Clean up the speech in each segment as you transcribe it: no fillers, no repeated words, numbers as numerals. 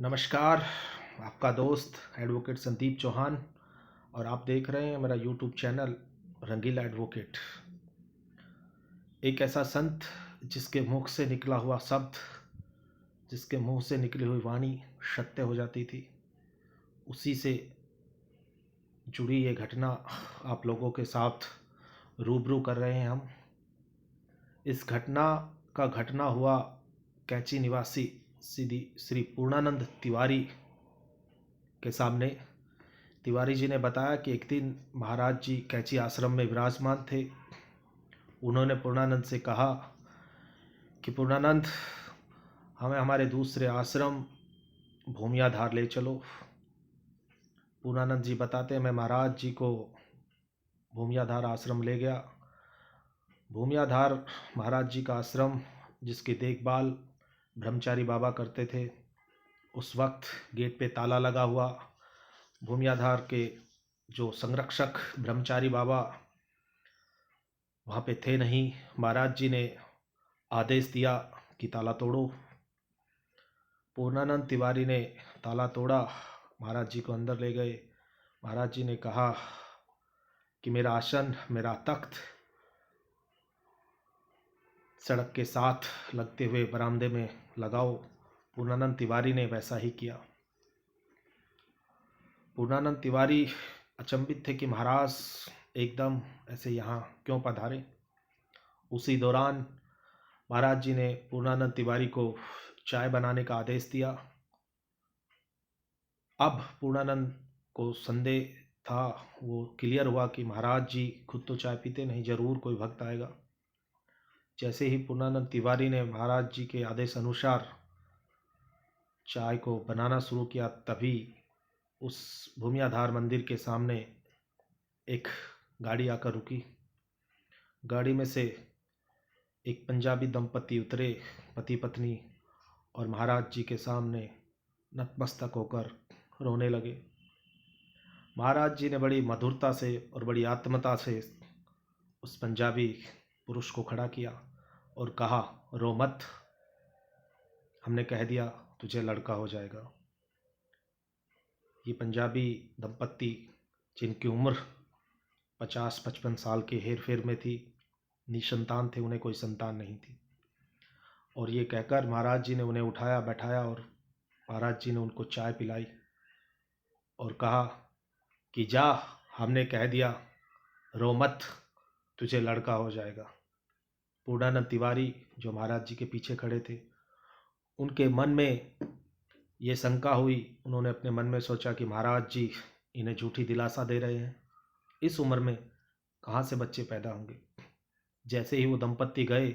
नमस्कार। आपका दोस्त एडवोकेट संदीप चौहान और आप देख रहे हैं मेरा यूट्यूब चैनल रंगीला एडवोकेट। एक ऐसा संत जिसके मुख से निकला हुआ शब्द, जिसके मुंह से निकली हुई वाणी सत्य हो जाती थी, उसी से जुड़ी ये घटना आप लोगों के साथ रूबरू कर रहे हैं हम। इस घटना का घटना हुआ कैंची निवासी श्री पूर्णानंद तिवारी के सामने। तिवारी जी ने बताया कि एक दिन महाराज जी कैंची आश्रम में विराजमान थे। उन्होंने पूर्णानंद से कहा कि पूर्णानंद, हमें हमारे दूसरे आश्रम भूमियाधार ले चलो। पूर्णानंद जी बताते हैं, मैं महाराज जी को भूमियाधार आश्रम ले गया। भूमियाधार महाराज जी का आश्रम, जिसकी देखभाल ब्रह्मचारी बाबा करते थे। उस वक्त गेट पे ताला लगा हुआ। भूमियाधार के जो संरक्षक ब्रह्मचारी बाबा वहाँ पे थे नहीं। महाराज जी ने आदेश दिया कि ताला तोड़ो। पूर्णानंद तिवारी ने ताला तोड़ा, महाराज जी को अंदर ले गए। महाराज जी ने कहा कि मेरा आसन, मेरा तख्त सड़क के साथ लगते हुए बरामदे में लगाओ। पूर्णानंद तिवारी ने वैसा ही किया। पूर्णानंद तिवारी अचंभित थे कि महाराज एकदम ऐसे यहाँ क्यों पधारे। उसी दौरान महाराज जी ने पूर्णानंद तिवारी को चाय बनाने का आदेश दिया। अब पूर्णानंद को संदेह था, वो क्लियर हुआ कि महाराज जी खुद तो चाय पीते नहीं, जरूर कोई भक्त आएगा। जैसे ही पूर्णानंद तिवारी ने महाराज जी के आदेश अनुसार चाय को बनाना शुरू किया, तभी उस भूमियाधार मंदिर के सामने एक गाड़ी आकर रुकी। गाड़ी में से एक पंजाबी दंपति उतरे, पति पत्नी, और महाराज जी के सामने नतमस्तक होकर रोने लगे। महाराज जी ने बड़ी मधुरता से और बड़ी आत्मता से उस पंजाबी पुरुष को खड़ा किया और कहा, रो मत, हमने कह दिया तुझे लड़का हो जाएगा। ये पंजाबी दंपत्ति, जिनकी उम्र 50-55 साल के हेर फेर में थी, निसंतान थे, उन्हें कोई संतान नहीं थी। और ये कहकर महाराज जी ने उन्हें उठाया, बैठाया और महाराज जी ने उनको चाय पिलाई और कहा कि जा, हमने कह दिया, रो मत, तुझे लड़का हो जाएगा। पूर्णानंद तिवारी जो महाराज जी के पीछे खड़े थे, उनके मन में ये शंका हुई। उन्होंने अपने मन में सोचा कि महाराज जी इन्हें झूठी दिलासा दे रहे हैं, इस उम्र में कहाँ से बच्चे पैदा होंगे। जैसे ही वो दंपत्ति गए,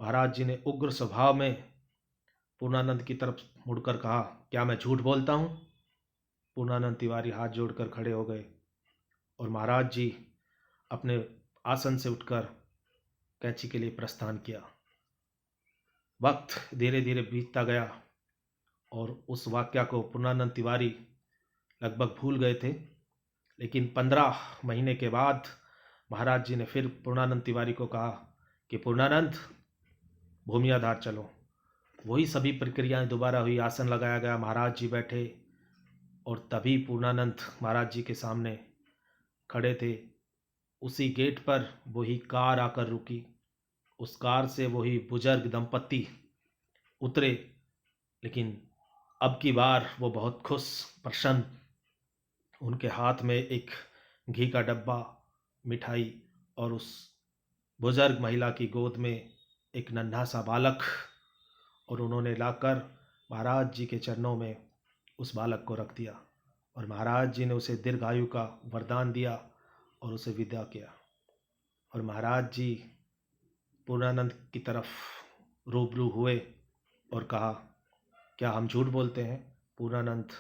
महाराज जी ने उग्र स्वभाव में पूर्णानंद की तरफ मुड़कर कहा, क्या मैं झूठ बोलता हूँ। पूर्णानंद तिवारी हाथ जोड़कर खड़े हो गए और महाराज जी अपने आसन से उठकर कैंची के लिए प्रस्थान किया। वक्त धीरे धीरे बीतता गया और उस वाक्या को पूर्णानंद तिवारी लगभग भूल गए थे। लेकिन 15 महीने के बाद महाराज जी ने फिर पूर्णानंद तिवारी को कहा कि पूर्णानंद, भूमियाधार चलो। वही सभी प्रक्रियाएं दोबारा हुई। आसन लगाया गया, महाराज जी बैठे और तभी पूर्णानंद महाराज जी के सामने खड़े थे। उसी गेट पर वही कार आकर रुकी। उस कार से वही बुजुर्ग दंपत्ति उतरे, लेकिन अब की बार वो बहुत खुश, प्रसन्न। उनके हाथ में एक घी का डब्बा, मिठाई, और उस बुजुर्ग महिला की गोद में एक नन्हा सा बालक, और उन्होंने लाकर महाराज जी के चरणों में उस बालक को रख दिया और महाराज जी ने उसे दीर्घायु का वरदान दिया और उसे विदा किया। और महाराज जी पूर्णानंद की तरफ रूबरू हुए और कहा, क्या हम झूठ बोलते हैं। पूर्णानंद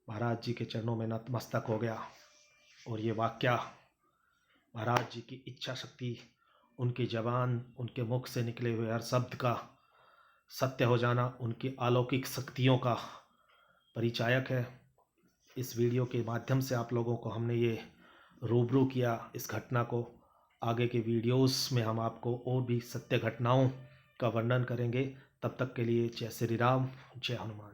महाराज जी के चरणों में नतमस्तक हो गया और ये वाक्या, महाराज जी की इच्छा शक्ति, उनकी जबान, उनके मुख से निकले हुए हर शब्द का सत्य हो जाना, उनकी अलौकिक शक्तियों का परिचायक है। इस वीडियो के माध्यम से आप लोगों को हमने ये रूबरू किया इस घटना को। आगे के वीडियोस में हम आपको और भी सत्य घटनाओं का वर्णन करेंगे। तब तक के लिए जय श्री राम, जय हनुमान।